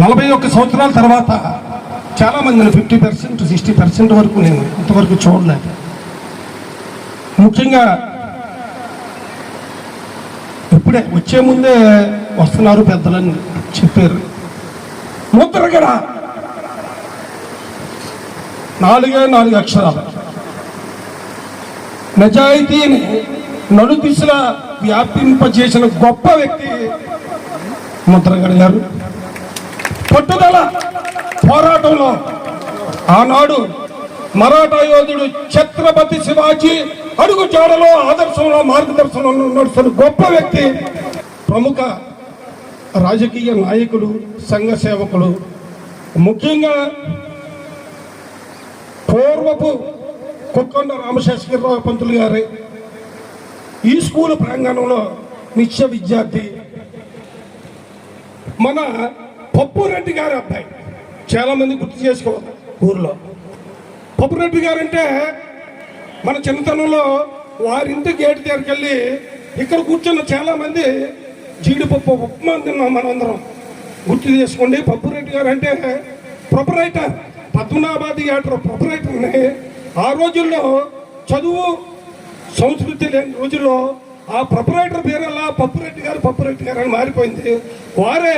41 సంవత్సరాల తర్వాత చాలామందిని 50% 60% వరకు నేను ఇంతవరకు చూడలేదు. ముఖ్యంగా ఇప్పుడే వచ్చే ముందే వస్తున్నారు పెద్దలని చెప్పారు. ముద్రగడ 4 అక్షరాలు నిజాయితీని నలుదిశలా వ్యాపింపజేసిన గొప్ప వ్యక్తి ముద్రగడ గారు. పట్టుదల పోరాటంలో ఆనాడు మరాఠా యోధుడు ఛత్రపతి శివాజీ అడుగు జాడలో ఆదర్శంలో మార్గదర్శనంలో నడుస్తున్న గొప్ప వ్యక్తి. ప్రముఖ రాజకీయ నాయకులు, సంఘ సేవకులు, ముఖ్యంగా పూర్వపు కొక్కొండ రామశేషగిరిరావు పంతులు గారి ఈ స్కూల్ ప్రాంగణంలో నిత్య విద్యార్థి. మన పప్పురెడ్డి గారి అబ్బాయి చాలా మంది గుర్తు చేసుకోవాలి. ఊర్లో పప్పురెడ్డి గారంటే మన చిన్నతనంలో వారింటి గేటు దగ్గరికి వెళ్ళి ఇక్కడ కూర్చున్న చాలా మంది జీడిపప్పు ఉప్మా తిన్నాం మనందరం. గుర్తు చేసుకోండి. పప్పురెడ్డి గారు అంటే ప్రొపరైటర్, పద్మనాభాది థియేటర్ ప్రొపరైటర్ని. ఆ రోజుల్లో చదువు సంస్కృతి లేని రోజుల్లో ఆ ప్రొపరైటర్ పేరల్లా పప్పురెడ్డి గారు అని మారిపోయింది. వారే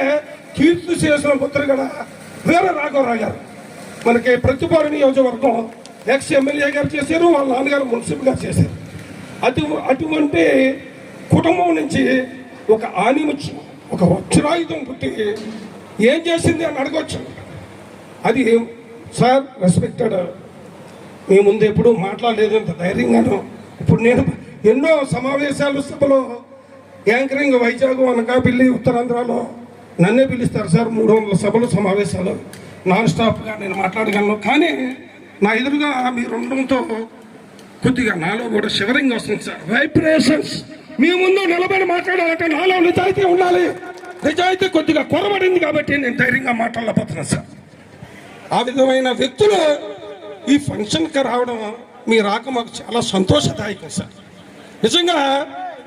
కీర్తి చేసిన ముద్రగడ వీర రాఘవరావు గారు మనకి ప్రతిపాడు నియోజకవర్గం ఎక్స్ ఎమ్మెల్యే గారు చేశారు, వాళ్ళ నాన్నగారు మున్సిపల్ గారు చేశారు. అటువంటి కుటుంబం నుంచి ఒక ఆనిముచ్చి, ఒక వజ్రాయుధం పుట్టి ఏం చేసింది అని అడగవచ్చు. అది సార్ రెస్పెక్టెడ్. మీ ముందు ఎప్పుడు మాట్లాడలేదు అంత ధైర్యంగాను. ఇప్పుడు నేను ఎన్నో సమావేశాలు, సభలో యాంకరింగ్ వైజాగ్, అనకాపల్లి, ఉత్తరాంధ్రలో నన్నే పిలుస్తారు సార్. 300 సభలు, సమావేశాలు నాన్ స్టాప్గా నేను మాట్లాడగలను. కానీ నా ఎదురుగా మీరు ఉండడంతో కొద్దిగా నాలో కూడా షివరింగ్ వస్తుంది సార్, వైబ్రేషన్స్. మీ ముందు నిలబడి మాట్లాడాలంటే నాలో నిజాయితీ ఉండాలి. నిజాయితీ కొద్దిగా కొరబడింది కాబట్టి నేను ధైర్యంగా మాట్లాడలేకపోతున్నాను సార్. ఆ విధమైన వ్యక్తులు ఈ ఫంక్షన్కి రావడం, మీ రాక మాకు చాలా సంతోషదాయకం సార్. నిజంగా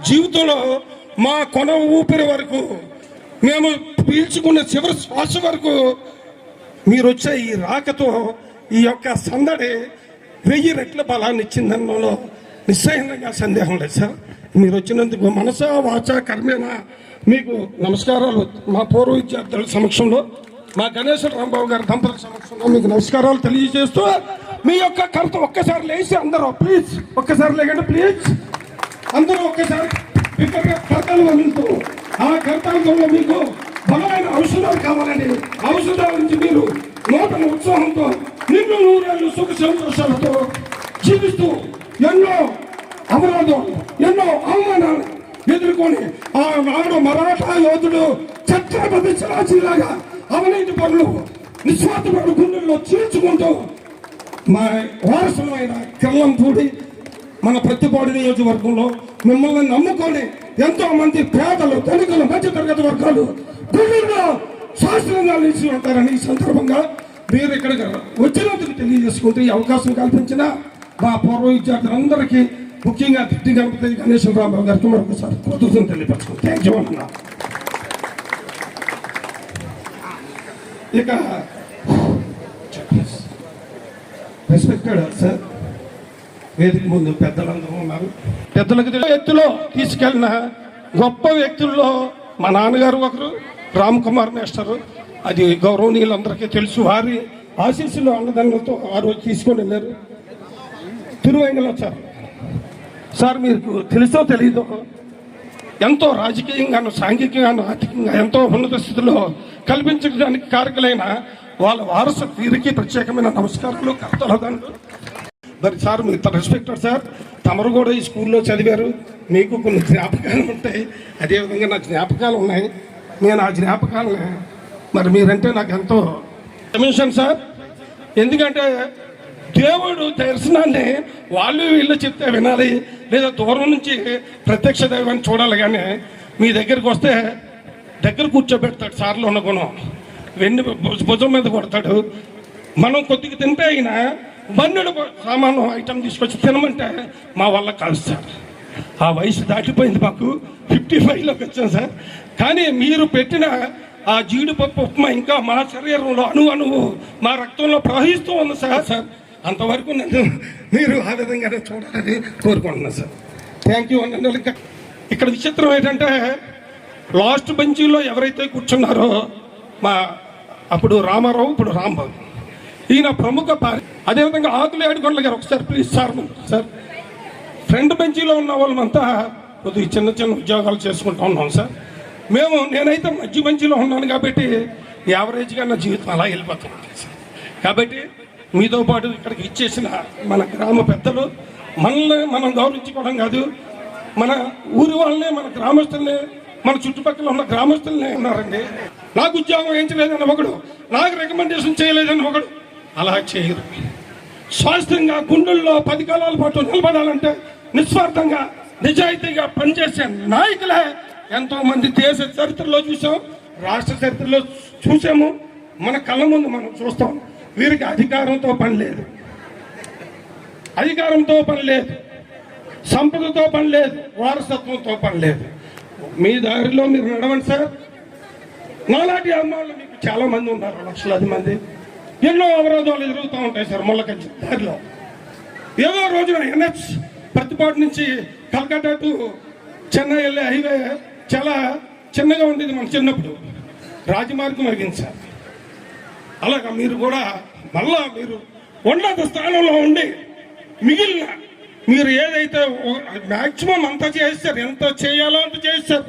జీవితంలో మా కొన ఊపిరి వరకు, మేము పీల్చుకున్న చివరి శ్వాస వరకు మీరు వచ్చే ఈ రాకతో ఈ యొక్క సందడి 1000 రెట్ల బలాన్ని ఇచ్చిందనలో నిశ్చయంగా సందేహం లేదు సార్. మీరు వచ్చినందుకు మనసా వాచా కర్మేణ మీకు నమస్కారాలు. మా పూర్వ విద్యార్థుల సమక్షంలో, మా గణేశ్వర రాంబాబు గారి దంపతుల సమక్షంలో మీకు నమస్కారాలు తెలియజేస్తూ, మీ యొక్క కర్త ఒక్కసారి లేచి అందరూ ప్లీజ్, ఒక్కసారి లేకండి ప్లీజ్, అందరూ ఒక్కసారి కర్తలు వదులుతూ, ఆ కర్తవ్యంలో మీకు బలమైన ఔషధాలు కావాలని, ఔషధాల నుంచి మీరు నూతన ఉత్సాహంతో నిన్ను 100 ఏళ్ళు సుఖ సంతోషాలతో జీవిస్తూ ఎన్నో అపరాధాలు, ఎన్నో అవమానాలు ఎదుర్కొని ఆనాడు మరాఠా యోధుడు ఛత్రపతి శివాజీలాగా అవినీతి పనులు నిస్వార్థపడు గుండెల్లో చీల్చుకుంటూ మా వారసులమైన కిర్లంపూడి, మన ప్రతిపాడు నియోజకవర్గంలో మిమ్మల్ని నమ్ముకొని ఎంతో మంది పేదలు, ధనికులు, మధ్యతరగతి వర్గాలు గుండెల్లో శాస్త్రంగా నిలిచి ఉంటారని ఈ సందర్భంగా మీరు ఇక్కడికి వచ్చినందుకు తెలియజేసుకుంటూ, ఈ అవకాశం కల్పించిన మా పూర్వ విద్యార్థులందరికీ, ముఖ్యంగా తిట్టి గణపతి గణేశ్వర రాంబాబు గారికి మరొకసారి కృతజ్ఞతలు తెలియపరచుకుంటాం. థ్యాంక్ యూ అన్నా. ఇక రెస్పెక్టెడ్ సార్, వేదిక ముందు పెద్దలందరూ ఉన్నారు. పెద్దలకు ఎత్తులో తీసుకెళ్ళిన గొప్ప వ్యక్తుల్లో మా నాన్నగారు ఒకరు, రామ్ కుమార్ మేస్టరు. అది గౌరవనీయులందరికీ తెలుసు. వారి ఆశీస్సులు అన్నదానంతో ఆ రోజు తీసుకొని వెళ్ళారు. తిరువెంగళ సార్ మీకు తెలుసో తెలీదో ఎంతో రాజకీయంగాను, సాంఘికంగాను, ఆర్థికంగా ఎంతో ఉన్నత స్థితిలో కల్పించడానికి కారకులైన వాళ్ళ వారసు వీరికి ప్రత్యేకమైన నమస్కారాలు, కర్తలు. మరి సార్ మీ రెస్పెక్టెడ్ సార్, తమరు కూడా ఈ స్కూల్లో చదివారు, మీకు కొన్ని జ్ఞాపకాలు ఉంటాయి, అదేవిధంగా నా జ్ఞాపకాలు ఉన్నాయి. నేను ఆ జ్ఞాపకాలని మరి మీరంటే నాకు ఎంతో కమిషన్ సార్. ఎందుకంటే దేవుడు దర్శనాన్ని వాళ్ళు వీళ్ళు చెప్తే వినాలి, లేదా దూరం నుంచి ప్రత్యక్ష దైవాన్ని చూడాలి. కానీ మీ దగ్గరికి వస్తే దగ్గర కూర్చోబెడతాడు సార్లు ఉన్న గుణం, వెన్ను భుజం మీద కొడతాడు. మనం కొద్దిగా తింటే అయినా బన్నెడు సామాను ఐటమ్ తీసుకొచ్చి తినమంటే మా వల్ల కాదు సార్. ఆ వయసు దాటిపోయింది, మాకు 55లోకి వచ్చాం సార్. కానీ మీరు పెట్టిన ఆ జీడిపప్పు ఉప్మా ఇంకా మా శరీరంలో అణువు మా రక్తంలో ప్రవహిస్తూ ఉంది సార్ అంతవరకు నన్ను మీరు ఆ విధంగానే చూడాలని కోరుకుంటున్నాను సార్. థ్యాంక్ యూ అన్న. ఇక్కడ విచిత్రం ఏంటంటే లాస్ట్ బెంచీలో ఎవరైతే కూర్చున్నారో మా అప్పుడు రామారావు, ఇప్పుడు రాంబాబు, ఈయన ప్రముఖ అదేవిధంగా ఆకులు ఏడుకొండల గారు. ఒకసారి ప్లీజ్ సార్ ఫ్రంట్ బెంచీలో ఉన్న వాళ్ళమంతా కొద్దిగా చిన్న చిన్న ఉద్యోగాలు చేసుకుంటూ ఉన్నాం సార్. నేనైతే మధ్య బెంచీలో ఉన్నాను కాబట్టి యావరేజ్గా నా జీవితం అలా వెళ్ళిపోతుంది సార్. కాబట్టి మీతో పాటు ఇక్కడికి ఇచ్చేసిన మన గ్రామ పెద్దలు మనల్ని మనం గౌరవించుకోవడం కాదు, మన ఊరి వాళ్ళనే, మన గ్రామస్తుల్ని, మన చుట్టుపక్కల ఉన్న గ్రామస్తులనే ఉన్నారండి. నాకు ఉద్యోగం వేయించలేదని ఒకడు, నాకు రికమెండేషన్ చేయలేదని ఒకడు. అలా చేయరు. స్వాస్థ్యంగా గుండెల్లో 10 కాలాల పాటు నిలబడాలంటే నిస్వార్థంగా నిజాయితీగా పనిచేసే నాయకులే ఎంతో మంది దేశ చరిత్రలో చూసాం, రాష్ట్ర చరిత్రలో చూసాము, మన కళ్ళ ముందు మనం చూస్తాం. వీరికి అధికారంతో పని లేదు, సంపదతో పని లేదు, వారసత్వంతో పని లేదు. మీ దారిలో మీరు నడవండి సార్. నాలాంటి అమ్మాయిలు మీకు చాలా మంది ఉన్నారు, లక్షలాది మంది. ఎన్నో అవరోధాలు ఎదురుతూ ఉంటాయి సార్ ముళ్ళకంచి దారిలో. ఏదో రోజున NH ప్రతిపాటు నుంచి కలకత్తా టు చెన్నై వెళ్ళే హైవే చాలా చిన్నగా ఉండేది మన చిన్నప్పుడు, రాజమార్గం అయింది సార్. అలాగా మీరు కూడా మళ్ళా మీరు ఉన్నత స్థానంలో ఉండి మిగిలిన మీరు ఏదైతే మ్యాక్సిమం అంతా చేస్తారు, ఎంత చేయాలో అంత చేస్తారు.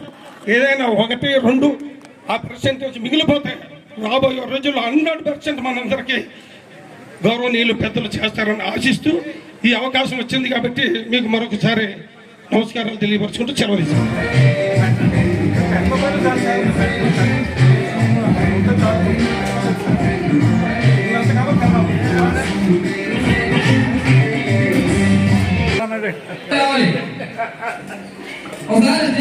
ఏదైనా 1-2 ఆ పర్సెంటేజ్ మిగిలిపోతే రాబోయే రోజుల్లో 100% మనందరికీ గౌరవనీయులు పెద్దలు చేస్తారని ఆశిస్తూ ఈ అవకాశం వచ్చింది కాబట్టి మీకు మరొకసారి నమస్కారాలు తెలియపరుచుకుంటూ సెలవు ఒకసారి